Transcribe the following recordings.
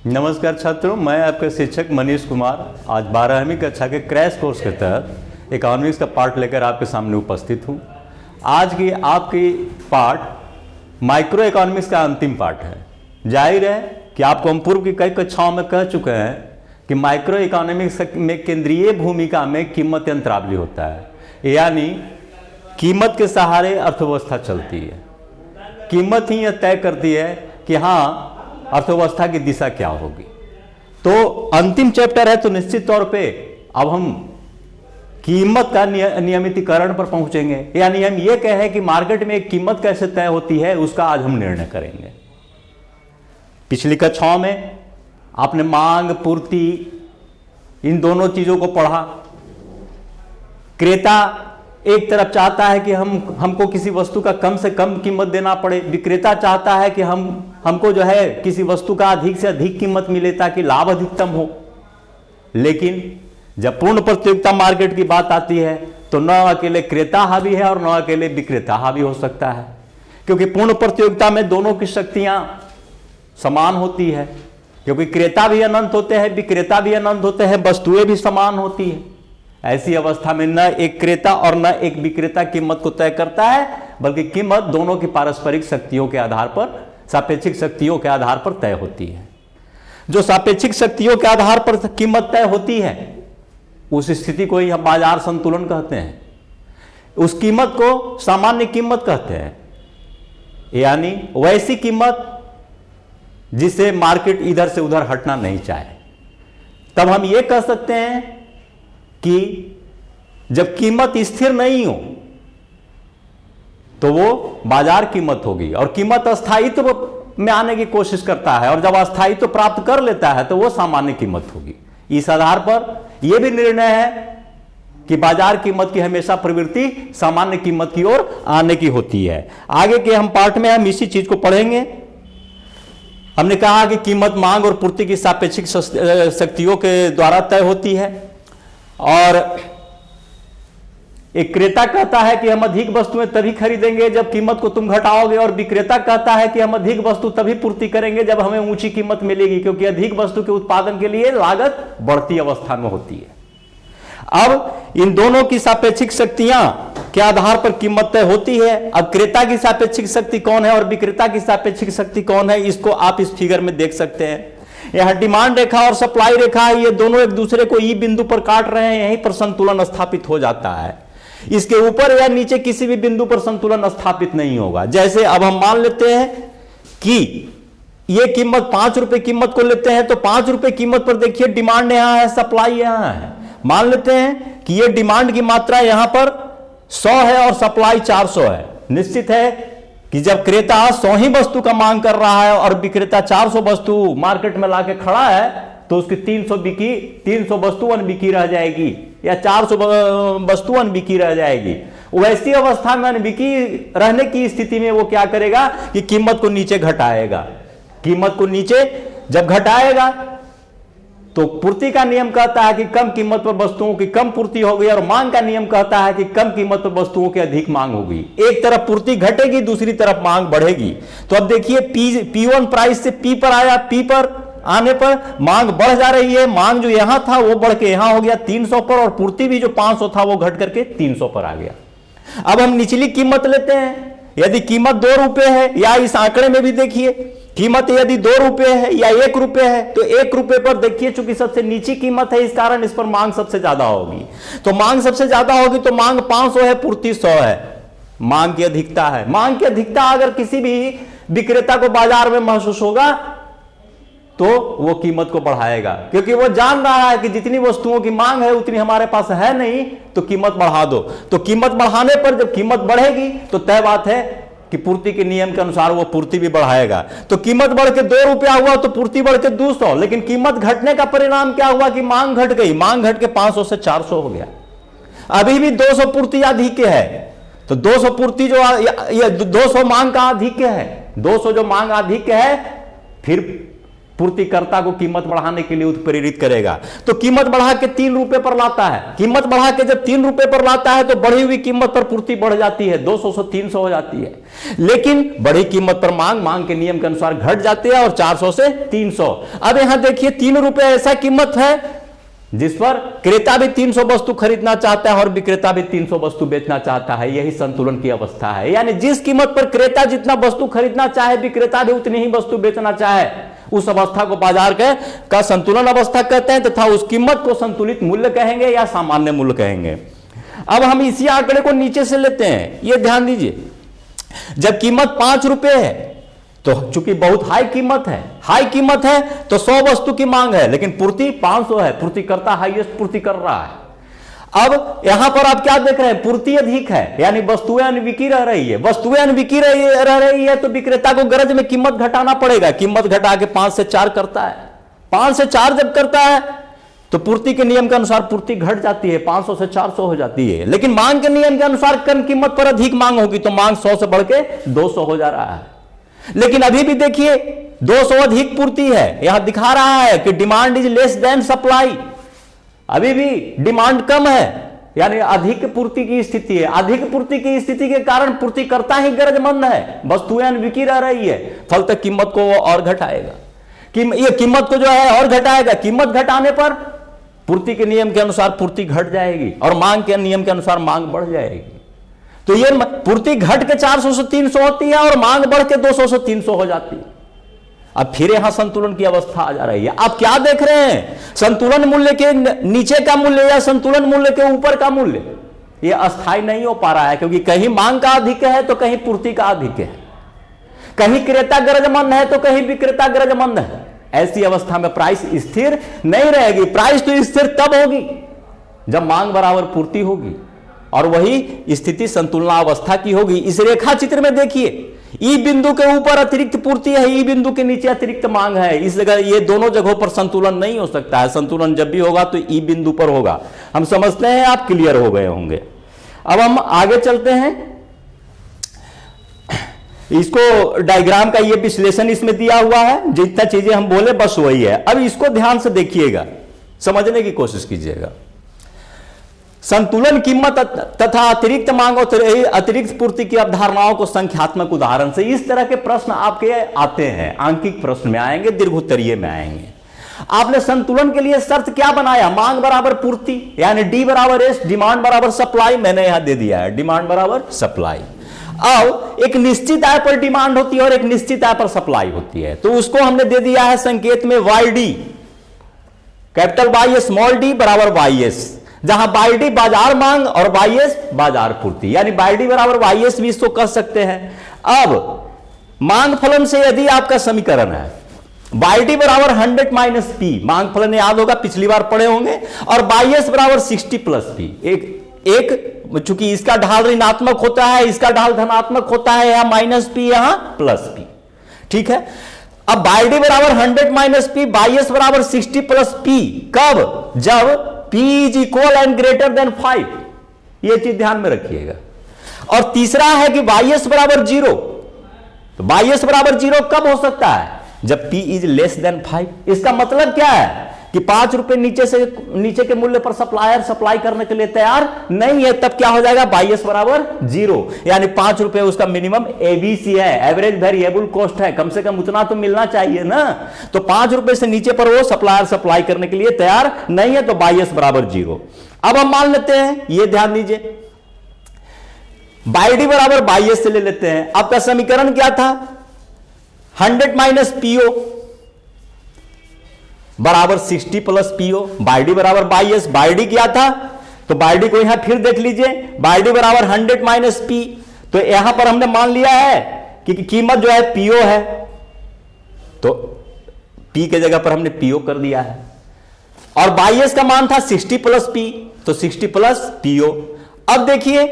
नमस्कार छात्रों, मैं आपका शिक्षक मनीष कुमार आज 12वीं कक्षा के क्रैश कोर्स के तहत इकोनॉमिक्स का पार्ट लेकर आपके सामने उपस्थित हूँ। आज की आपकी पार्ट माइक्रो इकोनॉमिक्स का अंतिम पार्ट है। जाहिर है कि आपको हम पूर्व की कई कक्षाओं में कह चुके हैं कि माइक्रो इकोनॉमिक्स में केंद्रीय भूमिका में कीमत यंत्रावली होता है, यानी कीमत के सहारे अर्थव्यवस्था चलती है। कीमत ही यह तय करती है कि हाँ अर्थव्यवस्था की दिशा क्या होगी। तो अंतिम चैप्टर है, तो निश्चित तौर पे अब हम कीमत का नियमितीकरण पर पहुंचेंगे, यानी हम ये कहें कि मार्केट में एक कीमत कैसे तय होती है उसका आज हम निर्णय करेंगे। पिछली कक्षाओं में आपने मांग पूर्ति इन दोनों चीजों को पढ़ा। क्रेता एक तरफ चाहता है कि हमको किसी वस्तु का कम से कम कीमत देना पड़े, विक्रेता चाहता है कि हमको जो है किसी वस्तु का अधिक से अधिक कीमत मिले ताकि लाभ अधिकतम हो। लेकिन जब पूर्ण प्रतियोगिता मार्केट की बात आती है तो न अकेले क्रेता हावी है और न अकेले विक्रेता हावी हो सकता है, क्योंकि पूर्ण प्रतियोगिता में दोनों की शक्तियां समान होती है, क्योंकि क्रेता भी अनंत होते हैं, विक्रेता भी अनंत होते हैं, वस्तुएं भी समान होती है। ऐसी अवस्था में न एक क्रेता और न एक विक्रेता कीमत को तय करता है, बल्कि कीमत दोनों की पारस्परिक शक्तियों के आधार पर, सापेक्षिक शक्तियों के आधार पर तय होती है। जो सापेक्षिक शक्तियों के आधार पर कीमत तय होती है उस स्थिति को ही हम बाजार संतुलन कहते हैं। उस कीमत को सामान्य कीमत कहते हैं, यानी वैसी कीमत जिसे मार्केट इधर से उधर हटना नहीं चाहे। तब हम यह कह सकते हैं कि जब कीमत स्थिर नहीं हो तो वो बाजार कीमत होगी, और कीमत अस्थायित्व में आने की कोशिश करता है, और जब अस्थायित्व प्राप्त कर लेता है तो वो सामान्य कीमत होगी। इस आधार पर यह भी निर्णय है कि बाजार कीमत की हमेशा प्रवृत्ति सामान्य कीमत की ओर आने की होती है। आगे के हम पार्ट में हम इसी चीज को पढ़ेंगे। हमने कहा कि कीमत मांग और पूर्ति की सापेक्षिक शक्तियों के द्वारा तय होती है, और एक क्रेता कहता है कि हम अधिक वस्तुएं तभी खरीदेंगे जब कीमत को तुम घटाओगे, और विक्रेता कहता है कि हम अधिक वस्तु तभी पूर्ति करेंगे जब हमें ऊंची कीमत मिलेगी, क्योंकि अधिक वस्तु के उत्पादन के लिए लागत बढ़ती अवस्था में होती है। अब इन दोनों की सापेक्षिक शक्तियां के आधार पर कीमत तय होती है। अब क्रेता की सापेक्षिक शक्ति कौन है और विक्रेता की सापेक्षिक शक्ति कौन है, इसको आप इस फिगर में देख सकते हैं। यहां डिमांड रेखा और सप्लाई रेखा है, ये दोनों एक दूसरे को ई बिंदु पर काट रहे हैं, यहीं पर संतुलन स्थापित हो जाता है। इसके ऊपर या नीचे किसी भी बिंदु पर संतुलन स्थापित नहीं होगा। जैसे अब हम मान लेते हैं कि ये कीमत 5 रुपए कीमत को लेते हैं, तो 5 रुपए कीमत पर देखिए डिमांड यहां है, सप्लाई यहां है। मान लेते हैं कि ये डिमांड की मात्रा यहां पर 100 है और सप्लाई 400 है। निश्चित है कि जब क्रेता 100 ही वस्तु का मांग कर रहा है और विक्रेता 400 वस्तु मार्केट में लाके खड़ा है, तो उसकी 300 वस्तु अनबिकी रह जाएगी या 400 वस्तु अनबिकी रह जाएगी। वैसी अवस्था में अनबिकी रहने की स्थिति में वो क्या करेगा कि कीमत को नीचे घटाएगा। कीमत को नीचे जब घटाएगा तो पूर्ति का नियम कहता है कि कम कीमत पर वस्तुओं की कम पूर्ति होगी, और मांग का नियम कहता है कि कम कीमत पर वस्तुओं की अधिक मांग होगी। एक तरफ पूर्ति घटेगी, दूसरी तरफ मांग बढ़ेगी। तो अब देखिए P1 प्राइस से P पर आया, P पर आने पर मांग बढ़ जा रही है। मांग जो यहां था वो बढ़ के यहां हो गया 300 पर, और पूर्ति भी जो 500 था वो घट करके 300 पर आ गया। अब हम निचली कीमत लेते हैं। यदि कीमत 2 रुपए है, या इस आंकड़े में भी देखिए कीमत यदि 2 रुपए है या 1 रुपए है, तो 1 रुपए पर देखिए चूंकि सबसे नीची कीमत है, इस कारण इस पर मांग सबसे ज्यादा होगी। तो मांग सबसे ज्यादा होगी तो मांग 500 है, पूर्ति 100 है। मांग की अधिकता है। मांग की अधिकता अगर किसी भी विक्रेता को बाजार में महसूस होगा तो वो कीमत को बढ़ाएगा, क्योंकि वो जान रहा है कि जितनी वस्तुओं की मांग है उतनी हमारे पास है नहीं, तो कीमत बढ़ा दो। तो कीमत बढ़ाने पर जब कीमत बढ़ेगी तो तय बात है कि पूर्ति के नियम के अनुसार वो पूर्ति भी बढ़ाएगा। तो कीमत बढ़ के 2 रुपया हुआ तो पूर्ति बढ़ के 200, लेकिन कीमत घटने का परिणाम क्या हुआ कि मांग घट गई। मांग घट के 500 से 400 हो गया। अभी भी 200 पूर्ति अधिक है, तो 200 पूर्ति जो 200 मांग का अधिक है, 200 जो मांग अधिक है, फिर पूर्तिकर्ता को कीमत बढ़ाने के लिए उत्प्रेरित करेगा। तो कीमत बढ़ा के 3 रुपए पर लाता है, कीमत बढ़ा के जब 3 रुपए पर लाता है तो बढ़ी हुई कीमत पर पूर्ति बढ़ जाती है, 200 से 300 हो जाती है। लेकिन बढ़ी कीमत पर मांग के नियम के अनुसार घट जाती है और 400 से 300। अब यहां देखिए 3 रुपए ऐसा कीमत है जिस पर क्रेता भी 300 वस्तु खरीदना चाहता है और विक्रेता भी 300 वस्तु बेचना चाहता है। यही संतुलन की अवस्था है, यानी जिस कीमत पर क्रेता जितना वस्तु खरीदना चाहे विक्रेता भी उतनी ही वस्तु बेचना चाहे, उस अवस्था को बाजार का संतुलन अवस्था कहते हैं, तथा उस कीमत को संतुलित मूल्य कहेंगे या सामान्य मूल्य कहेंगे। अब हम इसी आंकड़े को नीचे से लेते हैं, यह ध्यान दीजिए, जब कीमत 5 रुपए है तो चूंकि बहुत हाई कीमत है तो 100 वस्तु की मांग है, लेकिन पूर्ति 500 है, पूर्तिकर्ता हाईएस्ट पूर्ति कर रहा है। अब यहां पर आप क्या देख रहे हैं, पूर्ति अधिक है, यानी वस्तुएं अनबिकी रह रही है, वस्तुएं अनबिकी रह रही है तो विक्रेता को गरज में कीमत घटाना पड़ेगा। कीमत घटा के 5 से 4 करता है, 5 से 4 जब करता है तो पूर्ति के नियम के अनुसार पूर्ति घट जाती है, 500 से 400 हो जाती है। लेकिन मांग के नियम के अनुसार कम कीमत पर अधिक मांग होगी तो मांग 100 से बढ़ के 200 हो जा रहा है। लेकिन अभी भी देखिए 200 अधिक पूर्ति है, यहां दिखा रहा है कि demand is less than supply, अभी भी डिमांड कम है, यानी अधिक पूर्ति की स्थिति है। अधिक पूर्ति की स्थिति के कारण पूर्तिकर्ता ही गरजमंद है, वस्तुएं अनबिकी रह रही है, फलतः कीमत को और घटाएगा, ये कीमत को जो है और घटाएगा। कीमत घटाने पर पूर्ति के नियम के अनुसार पूर्ति घट जाएगी और मांग के नियम के अनुसार मांग बढ़ जाएगी। तो ये पूर्ति घट के 400 से 300 होती है और मांग बढ़ के 200 से 300 हो जाती है। अब फिर यहां संतुलन की अवस्था आ जा रही है। आप क्या देख रहे हैं, संतुलन मूल्य के नीचे का मूल्य या संतुलन मूल्य के ऊपर का मूल्य, यह अस्थायी नहीं हो पा रहा है, क्योंकि कहीं मांग का अधिक है तो कहीं पूर्ति का अधिक है, कहीं क्रेता गरजमंद है तो कहीं विक्रेता गरजमंद है। ऐसी अवस्था में प्राइस स्थिर नहीं रहेगी। प्राइस तो स्थिर तब होगी जब मांग बराबर पूर्ति होगी, और वही स्थिति संतुलनावस्था की होगी। इस रेखा चित्र में देखिए, ई बिंदु के ऊपर अतिरिक्त पूर्ति है, ई बिंदु के नीचे अतिरिक्त मांग है। इस जगह ये दोनों जगहों पर संतुलन नहीं हो सकता है। संतुलन जब भी होगा तो ई बिंदु पर होगा। हम समझते हैं, आप क्लियर हो गए होंगे। अब हम आगे चलते हैं, इसको डायग्राम का ये विश्लेषण इसमें दिया हुआ है, जितना चीजें हम बोले बस वही है। अब इसको ध्यान से देखिएगा, समझने की कोशिश कीजिएगा। संतुलन कीमत तथा अतिरिक्त मांग और अतिरिक्त पूर्ति की अवधारणाओं को संख्यात्मक उदाहरण से, इस तरह के प्रश्न आपके आते हैं, आंकिक प्रश्न में आएंगे, दीर्घोत्तरीय में आएंगे। आपने संतुलन के लिए शर्त क्या बनाया, मांग बराबर पूर्ति, यानी डी बराबर एस, डिमांड बराबर सप्लाई, मैंने यहां दे दिया है डिमांड बराबर सप्लाई। अब एक निश्चित आय पर डिमांड होती है और एक निश्चित आय पर सप्लाई होती है, तो उसको हमने दे दिया है संकेत में Y D, capital Y small D बराबर वाई एस, जहां बाई डी बाजार मांग और वाई एस बाजार पूर्ति, यानी बाई डी बराबर वाई एस भी इसको कह सकते हैं। अब मांग फलन से यदि आपका समीकरण है बाई डी बराबर 100 माइनस पी, मांग फलन याद होगा, पिछली बार पढ़े होंगे, और बाई एस बराबर 60 प्लस पी। एक चूंकि इसका ढाल ऋणात्मक होता है, इसका ढाल धनात्मक होता है, यहां माइनस पी यहां प्लस पी, ठीक है। अब बाई डी बराबर 100 माइनस पी, बाई एस बराबर 60 प्लस पी, कब, जब P is equal and greater than 5, यह चीज ध्यान में रखिएगा। और तीसरा है कि वाई एस बराबर 0, तो वाई एस बराबर 0 कब हो सकता है, जब P इज लेस देन 5। इसका मतलब क्या है कि 5 रुपए नीचे के मूल्य पर सप्लायर सप्लाई करने के लिए तैयार नहीं है, तब क्या हो जाएगा, वाई एस बराबर 0, यानी 5 रुपए उसका मिनिमम एबीसी है, एवरेज वेरिएबल कॉस्ट है, कम से कम उतना तो मिलना चाहिए ना। तो 5 रुपए से नीचे पर वो सप्लायर सप्लाई करने के लिए तैयार नहीं है, तो वाई एस बराबर 0। अब हम मान लेते हैं, ये ध्यान दीजिए, बाई डी बराबर बाई एस से ले लेते हैं। आपका समीकरण क्या था, 100 माइनस पीओ बराबर 60 प्लस पीओ, बाई डी बराबर बाई एस, बाई डी क्या था, तो बाई डी को यहां फिर देख लीजिए, बाई डी बराबर 100 माइनस पी, तो यहां पर हमने मान लिया है कि कीमत जो है पीओ है, तो पी के जगह पर हमने पीओ कर दिया है, और बाई एस का मान था 60 प्लस पी, तो 60 प्लस पीओ। अब देखिए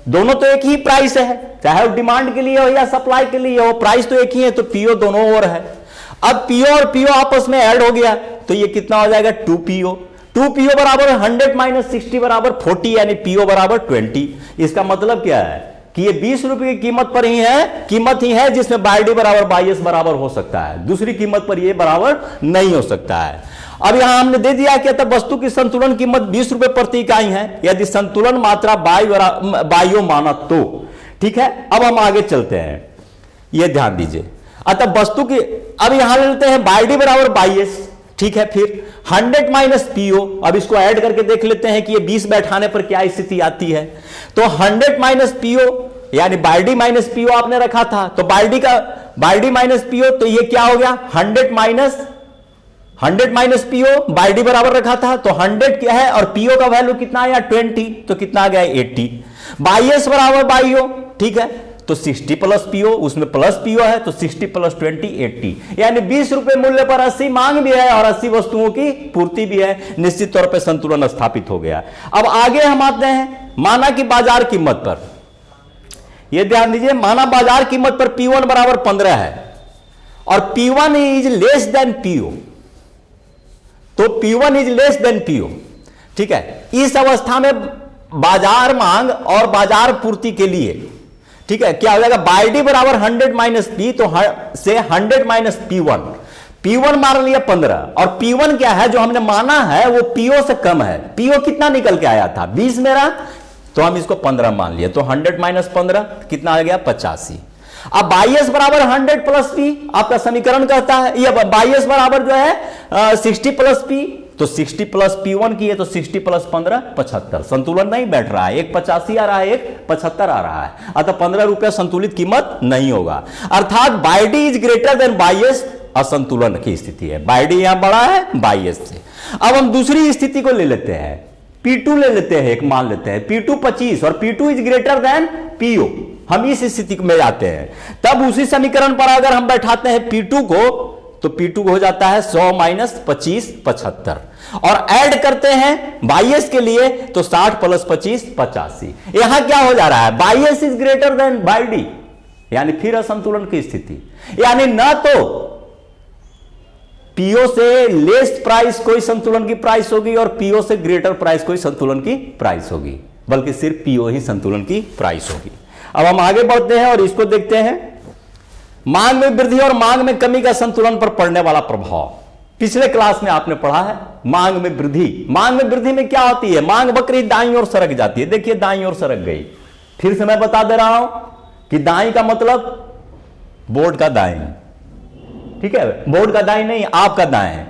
दोनों तो एक ही प्राइस है, चाहे वो डिमांड के लिए हो या सप्लाई के लिए हो, प्राइस तो एक ही है, तो पीओ दोनों ओर है। अब पीओ और पीओ आपस में ऐड हो गया, तो ये कितना हो जाएगा, 2PO। 2PO बराबर 100 माइनस 60 बराबर 40, यानी पीओ बराबर 20। इसका मतलब क्या है कि ये 20 रुपए की कीमत पर ही है, कीमत ही है जिसमें बाई डी बराबर बाई एस बराबर हो सकता है, दूसरी कीमत पर ये बराबर नहीं हो सकता है। अब यहां हमने दे दिया कि तब वस्तु की संतुलन कीमत 20 रुपए प्रति इकाई है यदि संतुलन मात्रा बाइयो माना तो। ठीक है, अब हम आगे चलते हैं, ये ध्यान दीजिए। अतः वस्तु की, अब यहां लेते हैं बाई डी बराबर बाई एस। ठीक है, फिर 100 माइनस पीओ, अब इसको ऐड करके देख लेते हैं कि ये 20 बैठाने पर क्या स्थिति आती है। तो 100 माइनस पीओ यानी बाई डी माइनस पीओ आपने रखा था, तो बाई डी माइनस पीओ, तो ये क्या हो गया 100 माइनस पीओ, बाई डी बराबर रखा था तो 100 क्या है और पीओ का वैल्यू कितना आया 20, तो कितना आ गया 80। बाई एस बराबर बाई ओ, ठीक है, तो 60 प्लस पीओ, उसमें प्लस पीओ है तो 60 प्लस 20 80, यानी 20 रुपए मूल्य पर 80 मांग भी है और 80 वस्तुओं की पूर्ति भी है। निश्चित तौर पर संतुलन स्थापित हो गया। अब आगे हम आते हैं माना कि बाजार कीमत पर, यह ध्यान दीजिए, माना बाजार कीमत पर P1 बराबर 15 है और P1 is less than PO, तो P1 is less than PO. ठीक है, इस अवस्था में बाजार मांग और बाजार पूर्ति के लिए, ठीक है, क्या हो जाएगा बाई डी बराबर 100 माइनस पी, तो से 100 माइनस P1 मान लिया 15 और P1 क्या है जो हमने माना है वो पीओ से कम है। पीओ कितना निकल के आया था 20 मेरा, तो हम इसको 15 मान लिया, तो 100 माइनस 15 कितना आ गया 85। अब बाई एस बराबर 100 प्लस पी आपका समीकरण कहता है, ये बाई एस बराबर जो है 60 प्लस पी, तो 60 प्लस P1 की है तो 60 प्लस 15 75, संतुलन नहीं बैठ रहा है, एक 85 आ रहा है एक 75 आ रहा है, अतः 15 रुपया संतुलित कीमत नहीं होगा। अर्थात by D is greater than by S, असंतुलन की स्थिति है, बाई डी यहां बड़ा है बाई एस से। अब हम दूसरी स्थिति को ले लेते हैं, P2 ले लेते हैं, एक मान लेते हैं P2 25 और P2 is greater than PO, हम इस स्थिति में जाते हैं। तब उसी समीकरण पर अगर हम बैठाते हैं P2 को, तो P2 हो जाता है 100 माइनस 25 75 और ऐड करते हैं बाई एस के लिए तो 60 प्लस 25 85। यहां क्या हो जा रहा है by S is greater than by D, यानी फिर असंतुलन की स्थिति, यानी ना तो पीओ से लेस प्राइस कोई संतुलन की प्राइस होगी और पीओ से ग्रेटर प्राइस कोई संतुलन की प्राइस होगी, बल्कि सिर्फ पीओ ही संतुलन की प्राइस होगी। अब हम आगे बढ़ते हैं और इसको देखते हैं, मांग में वृद्धि और मांग में कमी का संतुलन पर पड़ने वाला प्रभाव। पिछले क्लास में आपने पढ़ा है मांग में वृद्धि। मांग में वृद्धि में क्या होती है, मांग वक्र दाईं ओर सरक जाती है, देखिए दाईं ओर सरक गई। फिर से मैं बता दे रहा हूं कि दाईं का मतलब बोर्ड का दाएं, ठीक है, बोर्ड का दाएं नहीं आपका दाएं।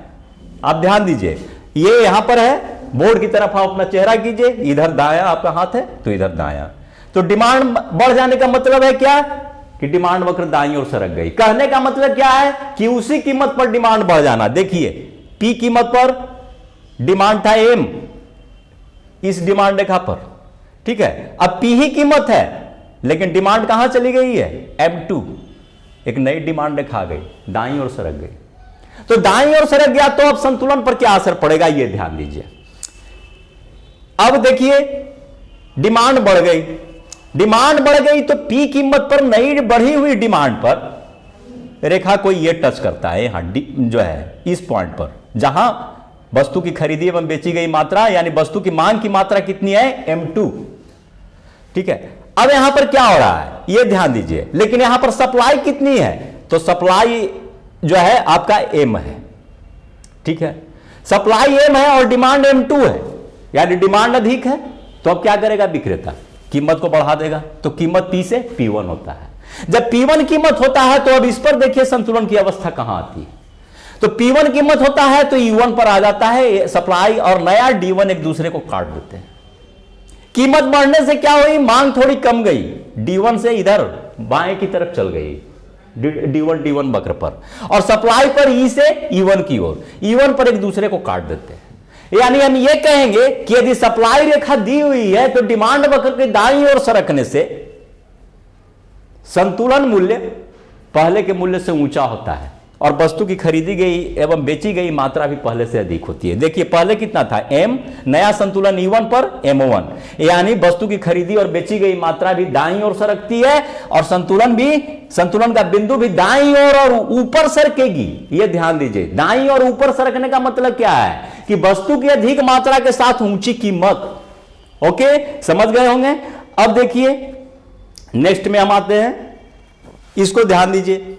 आप ध्यान दीजिए, ये यहां पर है, बोर्ड की तरफ आप अपना चेहरा कीजिए, इधर दाया आपका हाथ है तो इधर दाया, तो डिमांड बढ़ जाने का मतलब है क्या कि डिमांड वक्र दाईं ओर सरक गई। कहने का मतलब क्या है कि उसी कीमत पर डिमांड बढ़ जाना। देखिए पी कीमत पर डिमांड था एम, इस डिमांड रेखा पर, ठीक है, अब पी ही कीमत है लेकिन डिमांड कहां चली गई है M2, एक नई डिमांड रेखा आ गई, दाईं ओर सरक गई। तो दाईं ओर सरक गया तो अब संतुलन पर क्या असर पड़ेगा ये ध्यान दीजिए। अब देखिए डिमांड बढ़ गई, डिमांड बढ़ गई तो पी कीमत पर नई बढ़ी हुई डिमांड पर रेखा को ये टच करता है, यहां जो है इस पॉइंट पर जहां वस्तु की खरीदी एवं बेची गई मात्रा यानी वस्तु की मांग की मात्रा कितनी है M2, ठीक है। अब यहां पर क्या हो रहा है ये ध्यान दीजिए, लेकिन यहां पर सप्लाई कितनी है, तो सप्लाई जो है आपका M है, ठीक है, सप्लाई M है और डिमांड M2 है, यानी डिमांड अधिक है, तो अब क्या करेगा विक्रेता, कीमत को बढ़ा देगा, तो कीमत P से P1 होता है। जब P1 कीमत होता है तो अब इस पर देखिए संतुलन की अवस्था कहां आती है, तो P1 कीमत होता है तो E1 पर आ जाता है, सप्लाई और नया D1 एक दूसरे को काट देते हैं। कीमत बढ़ने से क्या हुई, मांग थोड़ी कम गई, D1 से इधर बाएं की तरफ चल गई, D1 वक्र पर, और सप्लाई पर E से E1 की ओर, E1 पर एक दूसरे को काट देते हैं। यानी हम ये कहेंगे कि यदि सप्लाई रेखा दी हुई है तो डिमांड वक्र के दाईं ओर सरकने से संतुलन मूल्य पहले के मूल्य से ऊंचा होता है और वस्तु की खरीदी गई एवं बेची गई मात्रा भी पहले से अधिक होती है। देखिए पहले कितना था M, नया संतुलन E1 पर M1, यानी वस्तु की खरीदी और बेची गई मात्रा भी दाईं ओर सरकती है और संतुलन का बिंदु भी दाईं ओर और ऊपर सरकेगी। यह ध्यान दीजिए, दाईं ओर ऊपर सरकने का मतलब क्या है कि वस्तु की अधिक मात्रा के साथ ऊंची कीमत। ओके, समझ गए होंगे। अब देखिए नेक्स्ट में हम आते हैं, इसको ध्यान दीजिए।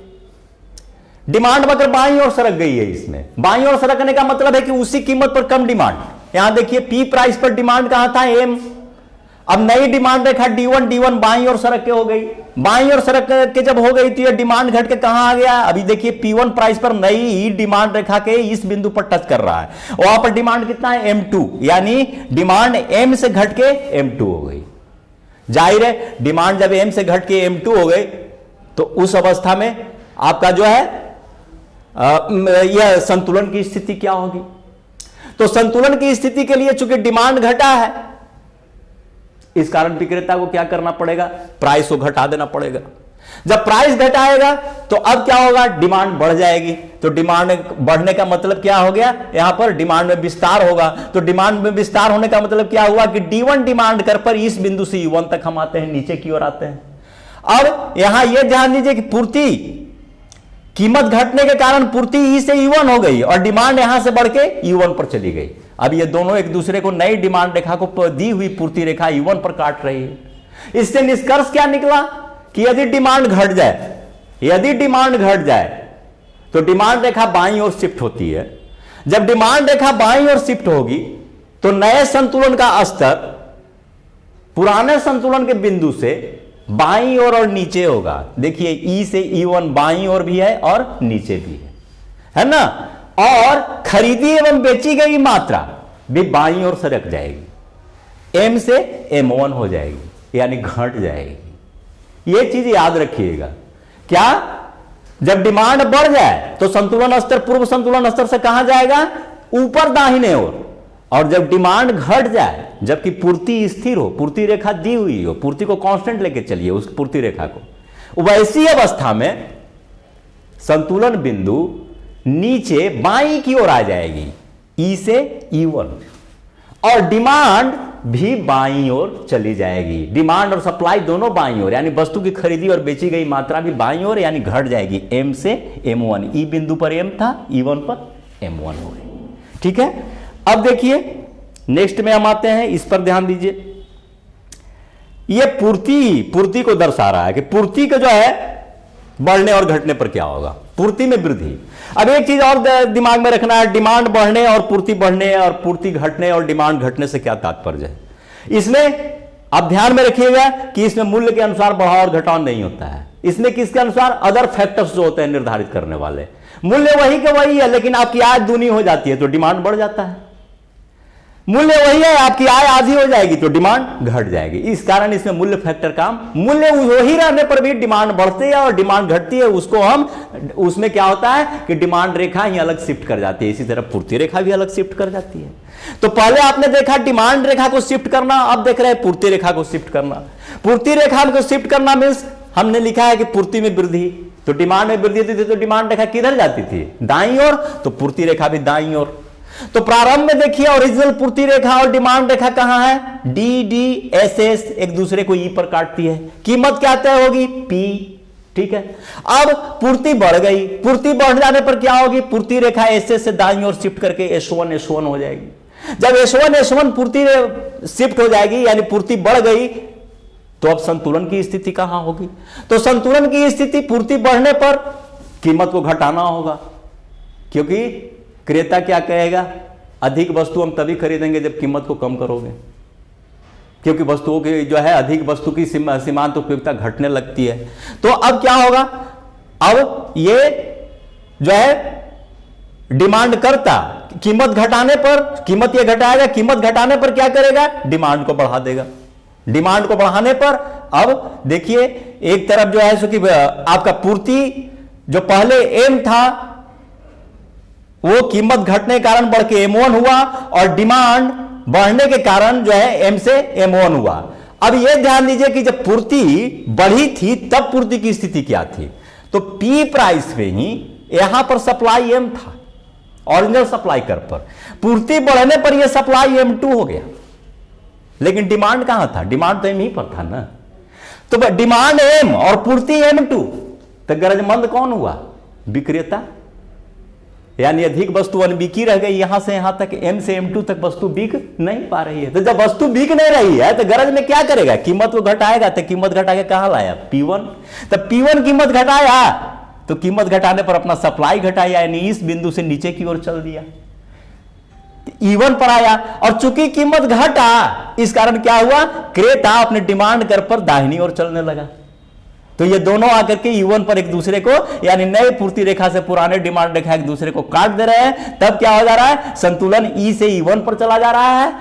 डिमांड अगर बाईं ओर सरक गई है, इसमें बाईं ओर सरकने का मतलब है कि उसी कीमत पर कम डिमांड। यहां देखिए पी प्राइस पर डिमांड कहां था, एम। अब नई डिमांड रेखा D1 बाईं ओर सरक के हो गई। बाईं ओर सरक के जब हो गई तो ये डिमांड घट के कहां आ गया, अभी देखिए P1 प्राइस पर नई डिमांड रेखा के इस बिंदु पर टच कर रहा है। वहां पर डिमांड कितना है, M2, यानी डिमांड M से घट के M2 हो गई। जाहिर है डिमांड जब M से घट के M2 हो गई तो उस अवस्था में आपका जो है यह संतुलन की स्थिति क्या होगी। तो संतुलन की स्थिति के लिए चूंकि डिमांड घटा है, इस कारण विक्रेता को क्या करना पड़ेगा, प्राइस को घटा देना पड़ेगा। जब प्राइस घटाएगा तो अब क्या होगा, डिमांड बढ़ जाएगी। तो डिमांड बढ़ने का मतलब क्या हो गया, यहां पर डिमांड में विस्तार होगा। तो डिमांड में विस्तार होने का मतलब क्या हुआ कि D1 डिमांड कर पर इस बिंदु से E1 तक हम आते हैं, नीचे की ओर आते हैं। और यहां यह ध्यान दीजिए कि पूर्ति, कीमत घटने के कारण पूर्ति ई से E1 हो गई और डिमांड यहां से बढ़ के E1 पर चली गई। अब ये दोनों एक दूसरे को नई डिमांड रेखा को दी हुई पूर्ति रेखा E1 पर काट रही है। इससे निष्कर्ष क्या निकला कि यदि डिमांड घट जाए तो डिमांड रेखा बाईं ओर शिफ्ट होती है। जब डिमांड रेखा बाईं ओर शिफ्ट होगी तो नए संतुलन का स्तर पुराने संतुलन के बिंदु से बाईं ओर और नीचे होगा। देखिए ई से E1 बाईं ओर भी है और नीचे भी है ना। और खरीदी एवं बेची गई मात्रा भी बाईं ओर सरक जाएगी, M से M1 हो जाएगी, यानी घट जाएगी। यह चीज याद रखिएगा। क्या, जब डिमांड बढ़ जाए तो संतुलन स्तर पूर्व संतुलन स्तर से कहां जाएगा, ऊपर दाहिने ओर। और जब डिमांड घट जाए, जबकि पूर्ति स्थिर हो, पूर्ति रेखा दी हुई हो, पूर्ति को कांस्टेंट लेके चलिए उस पूर्ति रेखा को, वैसी अवस्था में संतुलन बिंदु नीचे बाईं की ओर आ जाएगी, ई से E1, और डिमांड भी बाईं ओर चली जाएगी। डिमांड और सप्लाई दोनों बाईं ओर, यानी वस्तु की खरीदी और बेची गई मात्रा भी बाईं ओर, यानी घट जाएगी। M से M1, ई बिंदु पर M था, E1 पर M1 हो गई। ठीक है। अब देखिए नेक्स्ट में हम आते हैं, इस पर ध्यान दीजिए। यह पूर्ति को दर्शा रहा है कि पूर्ति का जो है बढ़ने और घटने पर क्या होगा, पूर्ति में वृद्धि। अब एक चीज और दिमाग में रखना है, डिमांड बढ़ने और पूर्ति बढ़ने और पूर्ति घटने और डिमांड घटने से क्या तात्पर्य है। इसमें आप ध्यान में रखिएगा कि इसमें मूल्य के अनुसार बढ़ाव और घटाव नहीं होता है। इसमें किसके अनुसार, अदर फैक्टर्स जो होते हैं निर्धारित करने वाले। मूल्य वही के वही है, लेकिन आपकी आय दूनी हो जाती है तो डिमांड बढ़ जाता है। मूल्य वही है, आपकी आय आधी हो जाएगी तो डिमांड घट जाएगी। इस कारण इसमें मूल्य फैक्टर काम, मूल्य वही रहने पर भी डिमांड बढ़ती है और डिमांड घटती है, उसको हम, उसमें क्या होता है कि डिमांड रेखा ही अलग शिफ्ट कर जाती है। इसी तरह पूर्ति रेखा भी अलग शिफ्ट कर जाती है। तो पहले आपने देखा डिमांड रेखा को शिफ्ट करना, अब देख रहे हैं पूर्ति रेखा को शिफ्ट करना। पूर्ति रेखा को शिफ्ट करना मीन्स हमने लिखा है कि पूर्ति में वृद्धि, तो डिमांड में वृद्धि होती थी तो डिमांड रेखा किधर जाती थी, दाईं ओर, तो पूर्ति रेखा भी दाईं ओर। तो प्रारंभ में देखिए ओरिजिनल पूर्ति रेखा और डिमांड रेखा कहां है, DDSS एक दूसरे को ई पर काटती है, कीमत क्या तय होगी, P। ठीक है। अब पूर्ति बढ़ गई, पूर्ति बढ़ जाने पर क्या होगी, पूर्ति रेखा SS से दाईं ओर शिफ्ट करके S1 हो जाएगी। जब S1 पूर्ति शिफ्ट हो जाएगी, यानी पूर्ति बढ़ गई, तो अब संतुलन की स्थिति कहां होगी। तो संतुलन की स्थिति पूर्ति बढ़ने पर कीमत को घटाना होगा, क्योंकि क्रेता क्या कहेगा, अधिक वस्तु हम तभी खरीदेंगे जब कीमत को कम करोगे, क्योंकि वस्तुओं की जो है अधिक वस्तु की सीमांत उपयोगिता घटने लगती है। तो अब क्या होगा, अब ये जो है डिमांड करता, कीमत घटाने पर, कीमत ये घटाएगा, कीमत घटाने पर क्या करेगा, डिमांड को बढ़ा देगा। डिमांड को बढ़ाने पर अब देखिए एक तरफ जो है सो कि आपका पूर्ति जो पहले M था वो कीमत घटने के कारण बढ़ के M1 हुआ और डिमांड बढ़ने के कारण जो है M से M1 हुआ। अब यह ध्यान दीजिए कि जब पूर्ति बढ़ी थी तब पूर्ति की स्थिति क्या थी, तो P प्राइस में ही यहां पर सप्लाई M था, ओरिजिनल सप्लाई कर पर। पूर्ति बढ़ने पर यह सप्लाई M2 हो गया, लेकिन डिमांड कहां था, डिमांड तो M ही पर था ना। तो डिमांड M और पूर्ति M2, तो गरजमंद कौन हुआ, विक्रेता। यानी अधिक वस्तु अनबिकी रह गई, यहां से यहां तक M से M2 तक वस्तु बिक नहीं पा रही है। तो जब वस्तु बिक नहीं रही है तो गरज में क्या करेगा, कीमत को घटाएगा। तो कीमत घटा के कहां लाया, P1। तो P1 कीमत घटाया तो कीमत घटाने पर अपना सप्लाई घटाया, यानी इस बिंदु से नीचे की ओर चल दिया, E1 पर आया। और चूंकि कीमत घटा, इस कारण क्या हुआ, क्रेता अपने डिमांड कर पर दाहिनी ओर चलने लगा। तो ये दोनों आकर के E1 पर एक दूसरे को, यानी नए पूर्ति रेखा से पुराने डिमांड रेखा एक दूसरे को काट दे रहे हैं। तब क्या हो जा रहा है, संतुलन E से E1 पर चला जा रहा है।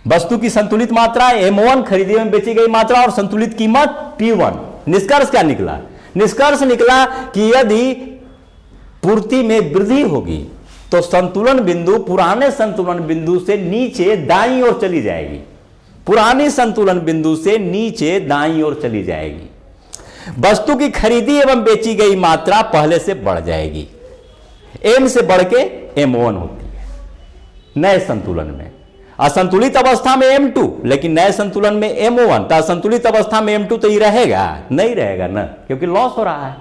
वस्तु की संतुलित मात्रा M1 खरीदी एवं बेची गई मात्रा और संतुलित कीमत P1। निष्कर्ष क्या निकला, निष्कर्ष निकला कि यदि पूर्ति में वृद्धि होगी तो संतुलन बिंदु पुराने संतुलन बिंदु से नीचे दाईं ओर चली जाएगी, पुरानी संतुलन बिंदु से नीचे दाईं ओर चली जाएगी। वस्तु की खरीदी एवं बेची गई मात्रा पहले से बढ़ जाएगी, M से बढ़ के M1 होती है नए संतुलन में। असंतुलित अवस्था में M2, लेकिन नए संतुलन में M1। तो असंतुलित अवस्था में M2 तो ये रहेगा नहीं, रहेगा ना, क्योंकि लॉस हो रहा है।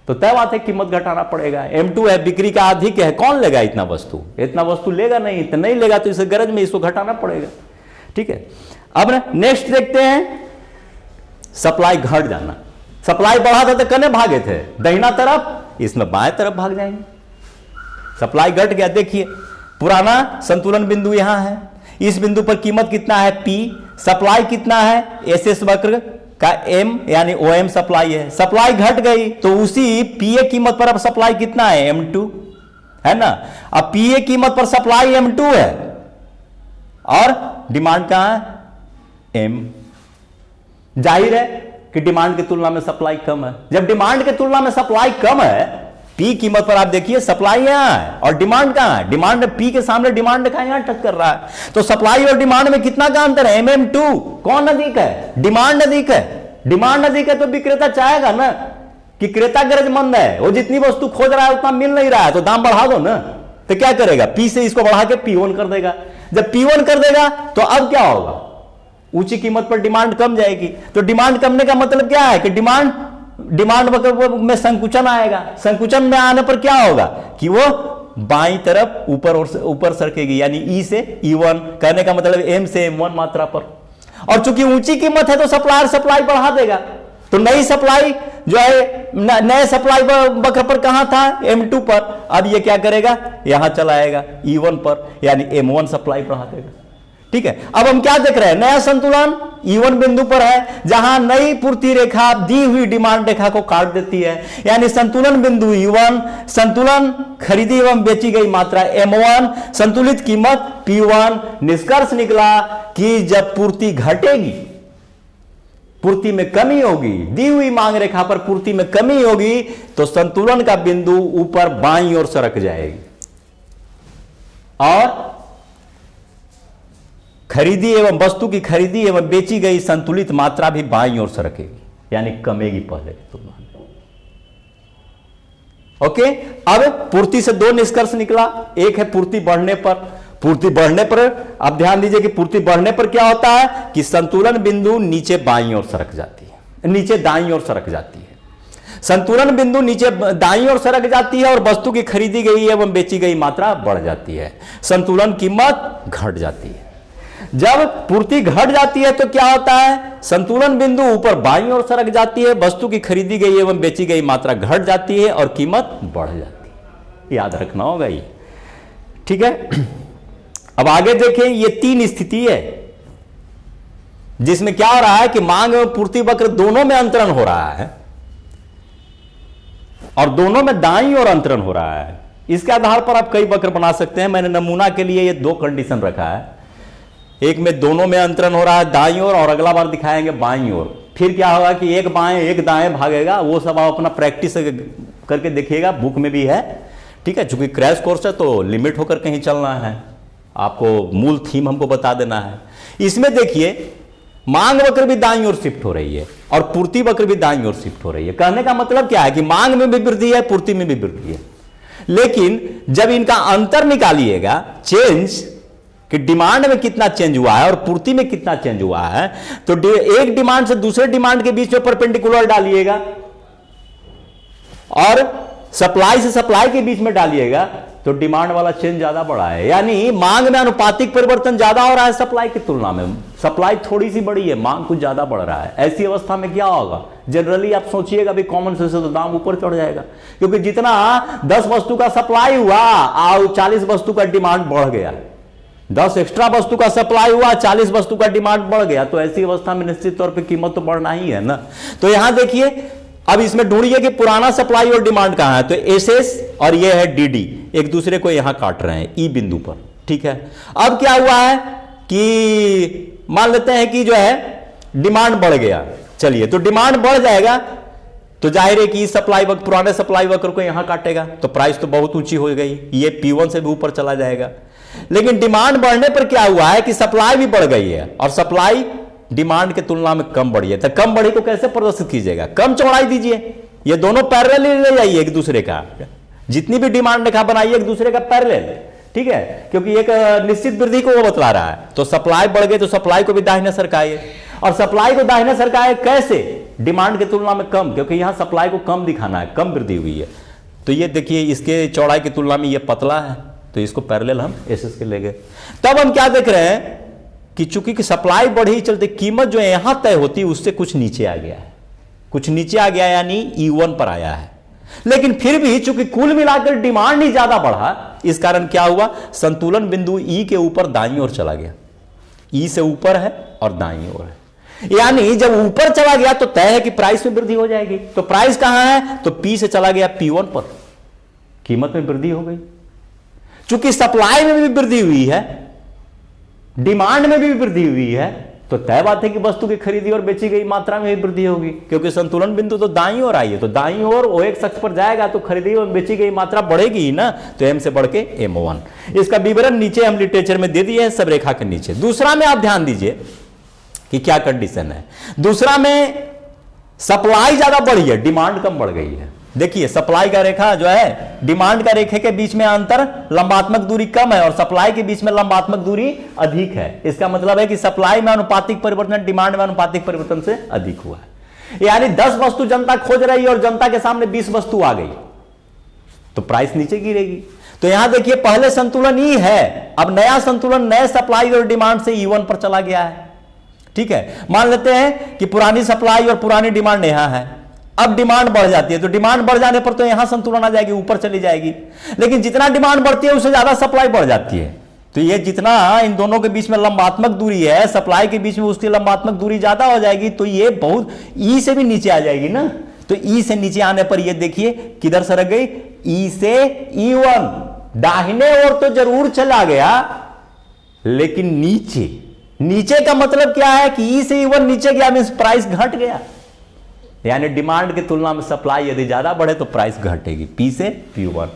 तो तय बात है कीमत घटाना पड़ेगा। M2 है, बिक्री का अधिक है, कौन लेगा इतना वस्तु, इतना वस्तु लेगा नहीं, तो नहीं लेगा तो इस गरज में इसको घटाना पड़ेगा। ठीक है, अब नेक्स्ट देखते हैं, सप्लाई घट जाना। सप्लाई बढ़ा था तो कने भागे थे, दाहिना तरफ, इसमें बाएं तरफ भाग जाएंगे। सप्लाई घट गया, देखिए पुराना संतुलन बिंदु यहां है, इस बिंदु पर कीमत कितना है P, सप्लाई कितना है SS वक्र का M यानी OM सप्लाई है। सप्लाई घट गई तो उसी PA कीमत पर अब सप्लाई कितना है M2 है ना। अब PA कीमत पर सप्लाई M2 है और डिमांड कहां है M। जाहिर है कि डिमांड की तुलना में सप्लाई कम है। जब डिमांड की तुलना में सप्लाई कम है, P कीमत पर आप देखिए सप्लाई यहां है और डिमांड कहां है, डिमांड P के सामने डिमांड का यहां टच कर रहा है। तो सप्लाई और डिमांड में कितना का अंतर है, MM2। कौन अधिक है, डिमांड अधिक है। डिमांड अधिक है तो विक्रेता चाहेगा ना कि क्रेता गरजमंद है, वो जितनी वस्तु खोज रहा है उतना मिल नहीं रहा है, तो दाम बढ़ा दो ना। तो क्या करेगा, P से इसको बढ़ा के P1 कर देगा। जब P1 कर देगा तो अब क्या होगा, ऊंची कीमत पर डिमांड कम जाएगी। तो डिमांड कमने का मतलब क्या है कि डिमांड में संकुचन आएगा। संकुचन में आने पर क्या होगा कि वो बाईं तरफ ऊपर सरकेगी, यानी E से E1, कहने का मतलब M से M1 मात्रा पर। और चूंकि ऊंची कीमत है तो सप्लायर सप्लाई बढ़ा देगा। तो नई सप्लाई जो है नए सप्लाई वक्र पर कहां था, M2 पर। अब ये क्या करेगा, यहां चला आएगा E1 पर, यानी M1 सप्लाई बढ़ा देगा। ठीक है, अब हम क्या देख रहे हैं, नया संतुलन E1 बिंदु पर है, जहां नई पूर्ति रेखा दी हुई डिमांड रेखा को काट देती है, यानी संतुलन बिंदु E1, संतुलन खरीदी एवं बेची गई मात्रा M1, संतुलित कीमत P1। निष्कर्ष निकला कि जब पूर्ति घटेगी, पूर्ति में कमी होगी, दी हुई मांग रेखा पर पूर्ति में कमी होगी, तो संतुलन का बिंदु ऊपर बाईं ओर सरक जाएगी और खरीदी एवं वस्तु की खरीदी एवं बेची गई संतुलित मात्रा भी बाईं ओर सरकेगी, यानी कमेगी पहले की तुलना में। ओके, अब पूर्ति से दो निष्कर्ष निकला। एक है पूर्ति बढ़ने पर। पूर्ति बढ़ने पर आप ध्यान दीजिए कि पूर्ति बढ़ने पर क्या होता है कि संतुलन बिंदु नीचे बाईं ओर सरक जाती है, नीचे दाईं ओर सरक जाती है। संतुलन बिंदु नीचे दाईं ओर सरक जाती है और वस्तु की खरीदी गई एवं बेची गई मात्रा बढ़ जाती है, संतुलन कीमत घट जाती है। जब पूर्ति घट जाती है तो क्या होता है, संतुलन बिंदु ऊपर बाईं ओर सरक जाती है, वस्तु की खरीदी गई एवं बेची गई मात्रा घट जाती है और कीमत बढ़ जाती है। याद रखना होगा ये, ठीक है। अब आगे देखें, ये तीन स्थिति है जिसमें क्या हो रहा है कि मांग एवं पूर्ति वक्र दोनों में अंतरण हो रहा है और दोनों में दाईं ओर अंतरण हो रहा है। इसके आधार पर आप कई वक्र बना सकते हैं। मैंने नमूना के लिए ये दो कंडीशन रखा है, एक में दोनों में अंतरण हो रहा है दाईं ओर और अगला बार दिखाएंगे बाईं ओर। फिर क्या होगा कि एक बाएं एक दाएं भागेगा, वो सब आप अपना प्रैक्टिस करके देखिएगा, बुक में भी है। ठीक है, चूंकि क्रैश कोर्स है तो लिमिट होकर कहीं चलना है, आपको मूल थीम हमको बता देना है। इसमें देखिए मांग वक्र भी दाईं ओर शिफ्ट हो रही है और पूर्ति वक्र भी दाईं ओर शिफ्ट हो रही है। कहने का मतलब क्या है कि मांग में भी वृद्धि है, पूर्ति में भी वृद्धि है। लेकिन जब इनका अंतर निकालिएगा, चेंज कि डिमांड में कितना चेंज हुआ है और पूर्ति में कितना चेंज हुआ है, तो एक डिमांड से दूसरे डिमांड के बीच में परपेंडिकुलर डालिएगा और सप्लाई से सप्लाई के बीच में डालिएगा तो डिमांड वाला चेंज ज्यादा बड़ा है, यानी मांग में अनुपातिक परिवर्तन ज्यादा हो रहा है सप्लाई की तुलना में। सप्लाई थोड़ी सी बड़ी है, मांग कुछ ज्यादा बढ़ रहा है। ऐसी अवस्था में क्या होगा? जनरली आप सोचिएगा भी कॉमन सेंस से तो दाम ऊपर चढ़ जाएगा, क्योंकि जितना 10 वस्तु का सप्लाई हुआ और 40 वस्तु का डिमांड बढ़ गया, 10 एक्स्ट्रा वस्तु का सप्लाई हुआ, 40 वस्तु का डिमांड बढ़ गया, तो ऐसी अवस्था में निश्चित तौर पर कीमत तो बढ़ना ही है ना। तो यहां देखिए, अब इसमें ढूंढिए कि पुराना सप्लाई और डिमांड कहां है, तो एसएस और ये है डीडी एक दूसरे को यहां काट रहे हैं ई बिंदु पर, ठीक है। अब क्या हुआ है कि मान लेते हैं कि जो है डिमांड बढ़ गया, चलिए तो डिमांड बढ़ जाएगा तो जाहिर है कि सप्लाई वक्र, पुराने सप्लाई वक्र को यहां काटेगा तो प्राइस तो बहुत ऊंची हो गई, ये P1 से भी ऊपर चला जाएगा। लेकिन डिमांड बढ़ने पर क्या हुआ है कि सप्लाई भी बढ़ गई है और सप्लाई डिमांड के तुलना में कम बढ़ी है। तो कम बढ़ी को कैसे प्रदर्शित कीजिएगा? कम चौड़ाई दीजिए, ये दोनों पैरेलल ले जाइए एक दूसरे का, जितनी भी डिमांड रेखा बनाइए एक दूसरे का पैरेलल, ठीक है, क्योंकि एक निश्चित वृद्धि को वो बतला रहा है। तो सप्लाई बढ़ गई तो सप्लाई को भी दाहिने सरकाए, और सप्लाई को दाहिने सरकाए कैसे? डिमांड की तुलना में कम, क्योंकि यहां सप्लाई को कम दिखाना है, कम वृद्धि हुई है। तो ये देखिए इसके चौड़ाई की तुलना में ये पतला है, तो इसको पैरेलल हम एसएस के ले गए। तब हम क्या देख रहे हैं कि चूंकि कि सप्लाई बढ़ी चलते कीमत जो है यहां तय होती उससे कुछ नीचे आ गया है, कुछ नीचे आ गया यानी E1 पर आया है। लेकिन फिर भी चूंकि कुल मिलाकर डिमांड ही ज्यादा बढ़ा, इस कारण क्या हुआ, संतुलन बिंदु E के ऊपर दाईं ओर चला गया। E से ऊपर है और दाईं ओर है, यानी जब ऊपर चला गया तो तय है कि प्राइस में वृद्धि हो जाएगी। तो प्राइस कहां है? तो P से चला गया P1 पर, कीमत में वृद्धि हो गई। चूंकि सप्लाई में भी वृद्धि हुई है, डिमांड में भी वृद्धि हुई है, तो तय बात है कि वस्तु की खरीदी और बेची गई मात्रा में भी वृद्धि होगी, क्योंकि संतुलन बिंदु तो दाईं ओर आई है। तो दाईं ओर OX अक्ष पर जाएगा तो खरीदी और बेची गई मात्रा बढ़ेगी ही ना, तो M से बढ़ के M1। इसका विवरण नीचे हम लिटरेचर में दे दिए हैं, सब रेखा के नीचे। दूसरा में आप ध्यान दीजिए कि क्या कंडीशन है। दूसरा में सप्लाई ज्यादा बढ़ी है, डिमांड कम बढ़ गई है। देखिए सप्लाई का रेखा जो है डिमांड का रेखे के बीच में अंतर लंबात्मक दूरी कम है और सप्लाई के बीच में लंबात्मक दूरी अधिक है। इसका मतलब है कि सप्लाई में अनुपातिक परिवर्तन डिमांड में अनुपातिक परिवर्तन से अधिक हुआ है। यानी 10 वस्तु जनता खोज रही है और जनता के सामने 20 वस्तु आ गई तो प्राइस नीचे गिरेगी। तो यहां देखिए पहले संतुलन ई है, अब नया संतुलन नए सप्लाई और डिमांड से E1 पर चला गया है, ठीक है। मान लेते हैं कि पुरानी सप्लाई और पुरानी डिमांड यहां है, अब डिमांड बढ़ जाती है तो डिमांड बढ़ जाने पर तो यहां संतुलन आ जाएगी, ऊपर चली जाएगी। लेकिन जितना डिमांड बढ़ती है उससे ज्यादा सप्लाई बढ़ जाती है, तो ये जितना इन दोनों के बीच में लंबात्मक दूरी है, सप्लाई के बीच में उसकी लंबात्मक दूरी ज्यादा हो जाएगी, तो ये बहुत ई से भी नीचे आ जाएगी ना। तो ई से नीचे आने पर ये देखिए किधर सरक गई, ई से E1 दाहिने ओर तो जरूर चला गया लेकिन नीचे। नीचे का मतलब क्या है कि ई से E1 नीचे गया मींस प्राइस घट गया, यानी डिमांड की तुलना में सप्लाई यदि ज्यादा बढ़े तो प्राइस घटेगी P से P1।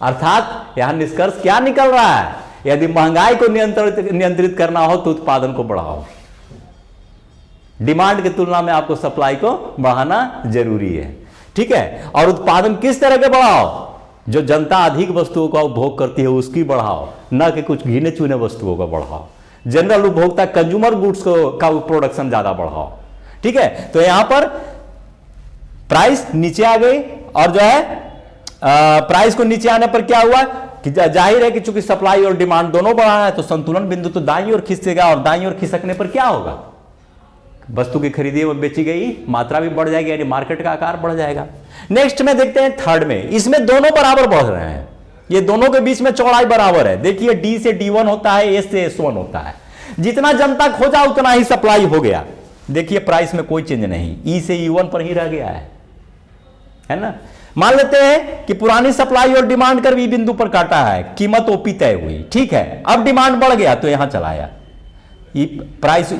अर्थात यहां निष्कर्ष क्या निकल रहा है, यदि महंगाई को नियंत्रित करना हो तो उत्पादन को बढ़ाओ, डिमांड की तुलना में आपको सप्लाई को बढ़ाना जरूरी है, ठीक है। और उत्पादन किस तरह के बढ़ाओ, जो जनता अधिक वस्तुओं का उपभोग करती है उसकी बढ़ाओ, न कि कुछ गिने चुने वस्तुओं का बढ़ाओ। जनरल उपभोक्ता कंज्यूमर गुड्स का प्रोडक्शन ज्यादा बढ़ाओ, ठीक है। तो यहां पर प्राइस नीचे आ गई और जो है प्राइस को नीचे आने पर क्या हुआ कि जाहिर है कि चूंकि सप्लाई और डिमांड दोनों बढ़ा है तो संतुलन बिंदु तो दाईं ओर खिसकेगा, और दाईं ओर खिसकने पर क्या होगा, वस्तु की खरीदी व बेची गई मात्रा भी बढ़ जाएगी, यानी मार्केट का आकार बढ़ जाएगा। नेक्स्ट में देखते हैं थर्ड में, इसमें दोनों बराबर बढ़ रहे हैं, ये दोनों के बीच में चौड़ाई बराबर है। देखिए डी से D1 होता है, एस से S1 होता है, जितना जनता खोजा उतना ही सप्लाई हो गया। देखिए प्राइस में कोई चेंज नहीं, ई से E1 पर ही रह गया है ना। मान लेते हैं कि पुरानी सप्लाई और डिमांड कर भी बिंदु पर काटा है, कीमत ओपी तय हुई, ठीक है। अब डिमांड बढ़ गया तो यहां चलाया, प्राइस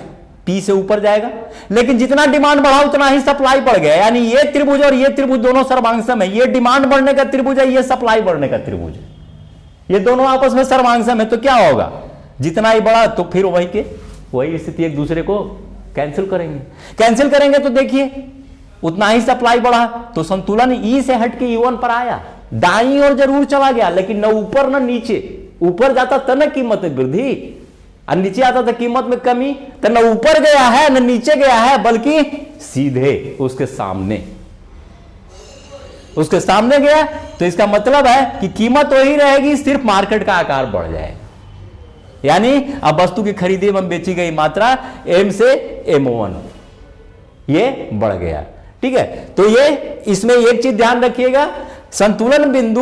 P से ऊपर जाएगा, लेकिन जितना डिमांड बढ़ा उतना ही सप्लाई बढ़ गया, यानी ये त्रिभुज और ये त्रिभुज दोनों सर्वांगसम है। ये डिमांड बढ़ने का त्रिभुज है, ये सप्लाई बढ़ने का त्रिभुज है, ये दोनों आपस में सर्वांगसम है। तो क्या होगा, जितना ही बढ़ा तो फिर वही स्थिति एक दूसरे को कैंसिल करेंगे तो देखिए उतना ही सप्लाई बढ़ा तो संतुलन ई से हट के E1 पर आया, दाईं ओर जरूर चला गया लेकिन न ऊपर न नीचे। ऊपर जाता तो न कीमत में वृद्धि और नीचे आता तो कीमत में कमी, तो न ऊपर गया है न नीचे गया है बल्कि सीधे उसके सामने। उसके सामने गया, तो इसका मतलब है कि कीमत वही रहेगी, सिर्फ मार्केट का आकार बढ़ जाएगा। यानी अब वस्तु की खरीदी एवं बेची गई मात्रा M से M1 ये बढ़ गया। ठीक है, तो ये इसमें एक चीज ध्यान रखिएगा, संतुलन बिंदु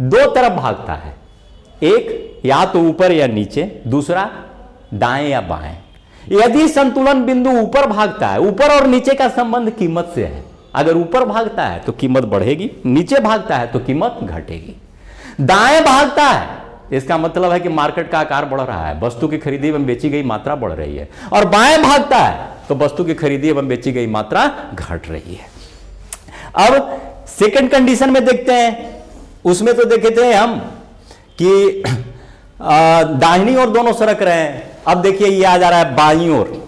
दो तरफ भागता है, एक या तो ऊपर या नीचे, दूसरा दाएं या बाएं। यदि संतुलन बिंदु ऊपर भागता है, ऊपर और नीचे का संबंध कीमत से है, अगर ऊपर भागता है तो कीमत बढ़ेगी, नीचे भागता है तो कीमत घटेगी। दाएं भागता है इसका मतलब है कि मार्केट का आकार बढ़ रहा है, वस्तु की खरीदी एवं बेची गई मात्रा बढ़ रही है, और बाएं भागता है तो वस्तु की खरीदी एवं बेची गई मात्रा घट रही है। अब सेकंड कंडीशन में देखते हैं, उसमें तो देखे थे हम कि दाहिनी ओर दोनों सरक रहे हैं। अब देखिए ये आ जा रहा है बाईं ओर।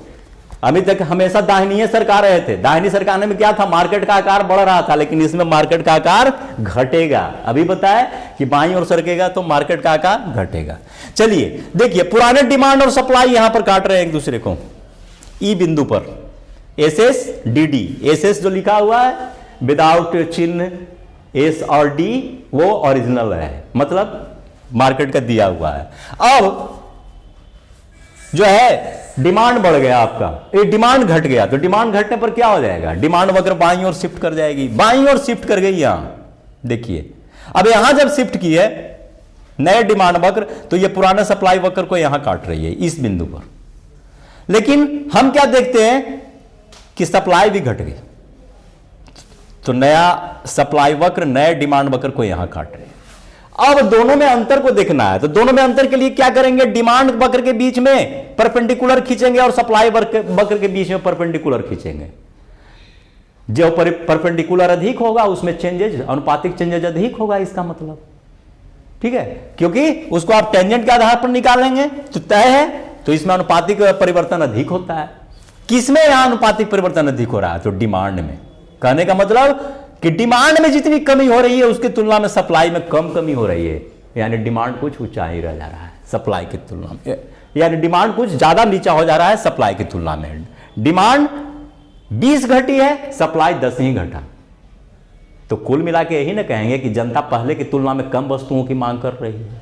अभी तक हमेशा दाहिनी सरका रहे थे, दाहिनी सरकाने में क्या था, मार्केट का आकार बढ़ रहा था, लेकिन इसमें मार्केट का आकार घटेगा। अभी बताया कि बाईं ओर सरकेगा तो मार्केट का आकार घटेगा। चलिए देखिए, पुराने डिमांड और सप्लाई यहां पर काट रहे हैं एक दूसरे को, ई बिंदु पर SS DD, SS जो लिखा हुआ है विदाउट चिन्ह S और D वो ओरिजिनल है, मतलब मार्केट का दिया हुआ है। अब जो है डिमांड बढ़ गया आपका, ये डिमांड घट गया, तो डिमांड घटने पर क्या हो जाएगा, डिमांड वक्र बाईं ओर शिफ्ट कर जाएगी, बाईं ओर शिफ्ट कर गई यहां। देखिए अब यहां जब शिफ्ट की है नए डिमांड वक्र, तो ये पुराने सप्लाई वक्र को यहां काट रही है इस बिंदु पर। लेकिन हम क्या देखते हैं कि सप्लाई भी घट गई, तो नया सप्लाई वक्र नए डिमांड वक्र को यहां काट रहे हैं। अब दोनों में अंतर को देखना है, तो दोनों में अंतर के लिए क्या करेंगे, डिमांड वक्र के बीच में परपेंडिकुलर खींचेंगे और सप्लाई वक्र के बीच में परपेंडिकुलर खींचेंगे। जो परपेंडिकुलर अधिक होगा उसमें चेंजेज, अनुपातिक चेंजेज अधिक होगा, इसका मतलब। ठीक है, क्योंकि उसको आप टेंजेंट के आधार पर निकालेंगे तो तय है, तो इसमें अनुपातिक परिवर्तन अधिक होता है। किसमें यहां अनुपातिक परिवर्तन अधिक हो रहा है, तो डिमांड में। कहने का मतलब कि डिमांड में जितनी कमी हो रही है उसकी तुलना में सप्लाई में कम कमी हो रही है, यानी डिमांड कुछ ऊंचा ही रह जा रहा है सप्लाई की तुलना में, यानी डिमांड कुछ ज्यादा नीचा हो जा रहा है सप्लाई की तुलना में। डिमांड 20 घटी है, सप्लाई 10 ही घटा, तो कुल मिला के यही ना कहेंगे कि जनता पहले की तुलना में कम वस्तुओं की मांग कर रही है।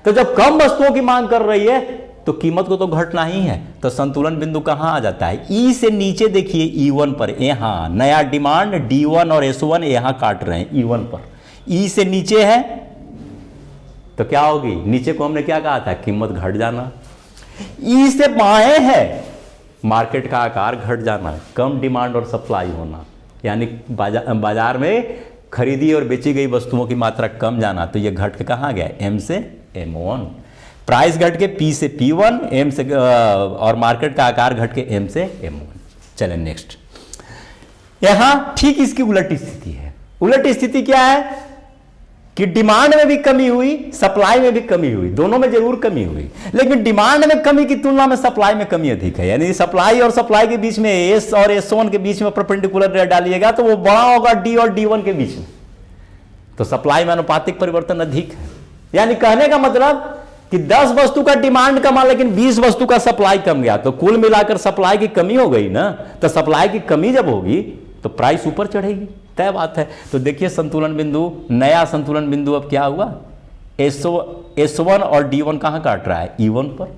तो जब कम वस्तुओं की मांग कर रही है तो कीमत को तो घटना ही है, तो संतुलन बिंदु कहां आ जाता है, ई से नीचे देखिए E1 पर, यहां नया डिमांड D1 और S1 यहां काट रहे हैं E1 पर, ई से नीचे है तो क्या होगी, नीचे को हमने क्या कहा था, कीमत घट जाना। ई से बाएं है मार्केट का आकार घट जाना, कम डिमांड और सप्लाई होना, यानी बाजार में खरीदी और बेची गई वस्तुओं की मात्रा कम जाना, तो ये घट के कहां गया, M से M1। प्राइस घट के P से P1, M से और मार्केट का आकार घट के M से M1। चलें नेक्स्ट, यहां ठीक इसकी उलट स्थिति है। उलट स्थिति क्या है कि डिमांड में भी कमी हुई, सप्लाई में भी कमी हुई, दोनों में जरूर कमी हुई, लेकिन डिमांड में कमी की तुलना में सप्लाई में कमी अधिक है। यानी सप्लाई और सप्लाई के बीच में S और S1 के बीच में परपेंडिकुलर डालिएगा तो वो बड़ा होगा D और D1 के बीच में, तो सप्लाई में अनुपातिक परिवर्तन अधिक है। यानी कहने का मतलब कि 10 वस्तु का डिमांड कमा लेकिन 20 वस्तु का सप्लाई कम गया, तो कुल मिलाकर सप्लाई की कमी हो गई ना, तो सप्लाई की कमी जब होगी तो प्राइस ऊपर चढ़ेगी, तय बात है। तो देखिए संतुलन बिंदु, नया संतुलन बिंदु अब क्या हुआ, S1 और D1 कहां काट रहा है, E1 पर।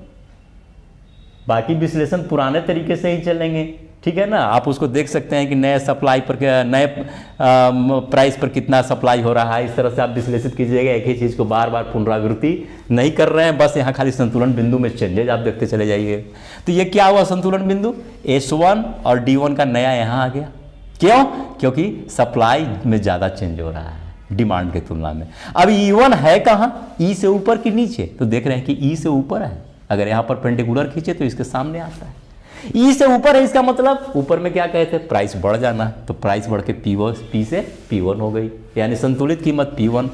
बाकी विश्लेषण पुराने तरीके से ही चलेंगे, ठीक है ना। आप उसको देख सकते हैं कि नए सप्लाई पर, नए प्राइस पर कितना सप्लाई हो रहा है, इस तरह से आप विश्लेषित कीजिएगा। एक ही चीज़ को बार बार पुनरावृत्ति नहीं कर रहे हैं, बस यहाँ खाली संतुलन बिंदु में चेंजेज आप देखते चले जाइए। तो ये क्या हुआ, संतुलन बिंदु S1 और D1 का नया यहाँ आ गया। क्यों, क्योंकि सप्लाई में ज़्यादा चेंज हो रहा है डिमांड की तुलना में। अब E1 है कहाँ, E से ऊपर कि नीचे, तो देख रहे हैं कि E से ऊपर है। अगर यहाँ पर पेंटिकुलर खींचे तो इसके सामने आता है, ई से ऊपर है, इसका मतलब ऊपर में क्या कहते हैं, प्राइस बढ़ जाना, तो प्राइस बढ़ के P से P1 हो गई, यानी संतुलित कीमत P1।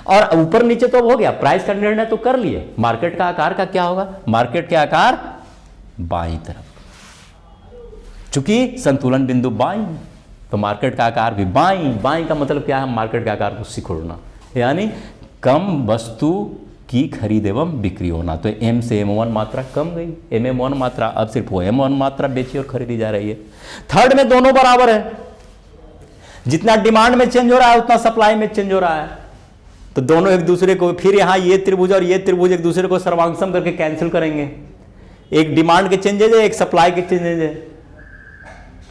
और ऊपर नीचे तो अब हो गया, प्राइस का निर्णय तो कर लिए, मार्केट का आकार का क्या होगा, मार्केट के आकार बाईं तरफ, चूंकि संतुलन बिंदु बाईं, तो मार्केट का आकार भी बाईं। बाईं का मतलब क्या है, मार्केट के आकार को सिकुड़ना, यानी कम वस्तु की खरीद एवं बिक्री होना। तो M से M1 मात्रा कम गई, M1 मात्रा अब सिर्फ वो M1 मात्रा बेची और खरीदी जा रही है। थर्ड में दोनों बराबर है, जितना डिमांड में चेंज हो रहा है उतना सप्लाई में चेंज हो रहा है। तो दोनों एक दूसरे को, फिर यहां ये त्रिभुज और ये त्रिभुज एक दूसरे को सर्वांगसम करके कैंसिल करेंगे। एक डिमांड के चेंजेज है, एक सप्लाई के चेंजेज है,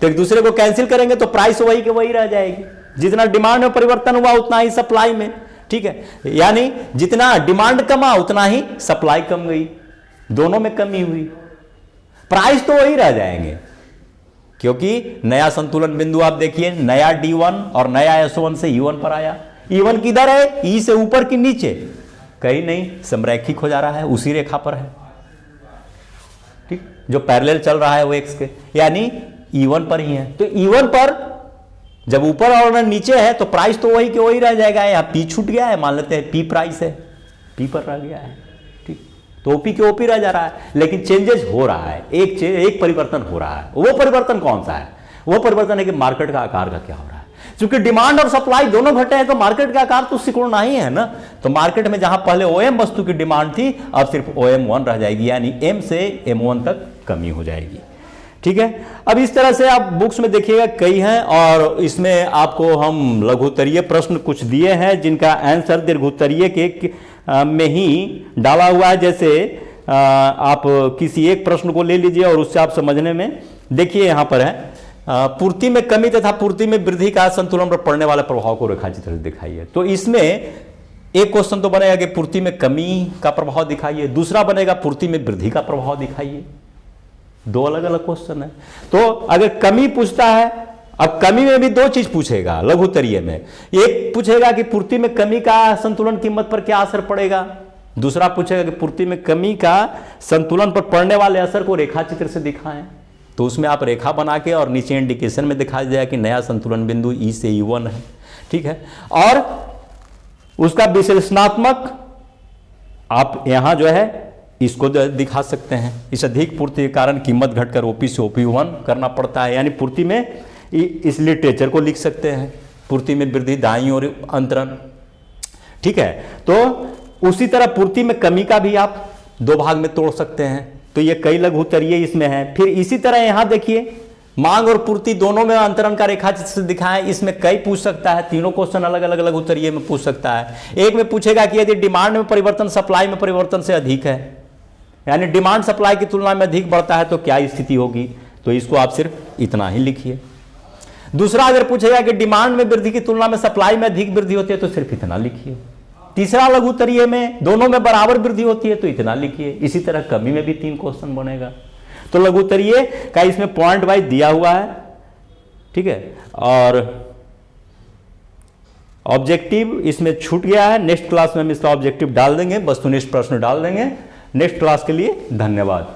तो एक दूसरे को कैंसिल करेंगे तो प्राइस वही के वही रह जाएगी। जितना डिमांड में परिवर्तन हुआ उतना ही सप्लाई में, ठीक है, यानी जितना डिमांड कमा उतना ही सप्लाई कम गई, दोनों में कमी हुई, प्राइस तो वही रह जाएंगे। क्योंकि नया संतुलन बिंदु आप देखिए, नया D1 और नया S1 से E1 पर आया। E1 किधर है? E से ऊपर कि नीचे? कहीं नहीं, समरैखिक हो जा रहा है, उसी रेखा पर है, ठीक, जो पैरेलल चल रहा है वो X के, यानी E1 पर ही है। तो E1 पर जब ऊपर और नीचे है तो प्राइस तो वही के वही रह जाएगा। यहाँ P छूट गया है, मान लेते हैं P प्राइस है, P पर रह गया है, ठीक, तो OP के OP रह जा रहा है, लेकिन चेंजेस हो रहा है, एक परिवर्तन हो रहा है। वो परिवर्तन कौन सा है? वो परिवर्तन है कि मार्केट का आकार का क्या हो रहा है। क्योंकि डिमांड और सप्लाई दोनों घटे हैं तो मार्केट का आकार तो सिकुड़ना ही है ना। तो मार्केट में जहां पहले OM वस्तु की डिमांड थी, अब सिर्फ OM1 रह जाएगी, यानी M से M1 तक कमी हो जाएगी, ठीक है। अब इस तरह से आप बुक्स में देखिएगा कई हैं, और इसमें आपको हम लघुत्तरीय प्रश्न कुछ दिए हैं जिनका आंसर दीर्घोत्तरीय के में ही डाला हुआ है। जैसे आप किसी एक प्रश्न को ले लीजिए और उससे आप समझने में, देखिए यहां पर है, पूर्ति में कमी तथा पूर्ति में वृद्धि का संतुलन पर पड़ने वाले प्रभाव को रेखाचित्र से दिखाइए। तो इसमें एक क्वेश्चन तो बनेगा कि पूर्ति में कमी का प्रभाव दिखाइए, दूसरा बनेगा पूर्ति में वृद्धि का प्रभाव दिखाइए। दो अलग अलग क्वेश्चन है। तो अगर कमी पूछता है, अब कमी में भी दो चीज पूछेगा लघुत्तरीय में, एक पूछेगा कि पूर्ति में कमी का संतुलन कीमत पर क्या असर पड़ेगा, दूसरा पूछेगा कि पूर्ति में कमी का संतुलन पर पड़ने वाले असर को रेखाचित्र से दिखाएं। तो उसमें आप रेखा बना के और नीचे इंडिकेशन में दिखाया जाए कि नया संतुलन बिंदु E से E1 है, ठीक है, और उसका विश्लेषणात्मक आप यहां जो है इसको दिखा सकते हैं। इस अधिक पूर्ति के कारण कीमत घटकर OP से OP1 करना पड़ता है, यानी पूर्ति में इस लिटरेचर को लिख सकते हैं, पूर्ति में वृद्धि दाईं ओर अंतरण, ठीक है। तो उसी तरह पूर्ति में कमी का भी आप दो भाग में तोड़ सकते हैं। तो ये कई लघुत्तरीय इसमें है। फिर इसी तरह यहां देखिए, मांग और पूर्ति दोनों में अंतरण का रेखाचित्र से दिखाएं, इसमें कई पूछ सकता है, तीनों क्वेश्चन अलग अलग लघुत्तरीय में पूछ सकता है। एक में पूछेगा कि यदि डिमांड में परिवर्तन सप्लाई में परिवर्तन से अधिक है, यानी डिमांड सप्लाई की तुलना में अधिक बढ़ता है तो क्या स्थिति होगी, तो इसको आप सिर्फ इतना ही लिखिए। दूसरा अगर पूछेगा कि डिमांड में वृद्धि की तुलना में सप्लाई में अधिक वृद्धि होती है तो सिर्फ इतना लिखिए। तीसरा लघुत्तरीय में दोनों में बराबर वृद्धि होती है तो इतना लिखिए। इसी तरह कमी में भी 3 क्वेश्चन बनेगा। तो लघुत्तरीय का इसमें पॉइंट वाइज दिया हुआ है, ठीक है, और ऑब्जेक्टिव इसमें छूट गया है। नेक्स्ट क्लास में हम इसका ऑब्जेक्टिव डाल देंगे, वस्तुनिष्ठ प्रश्न डाल देंगे। नेक्स्ट क्लास के लिए धन्यवाद।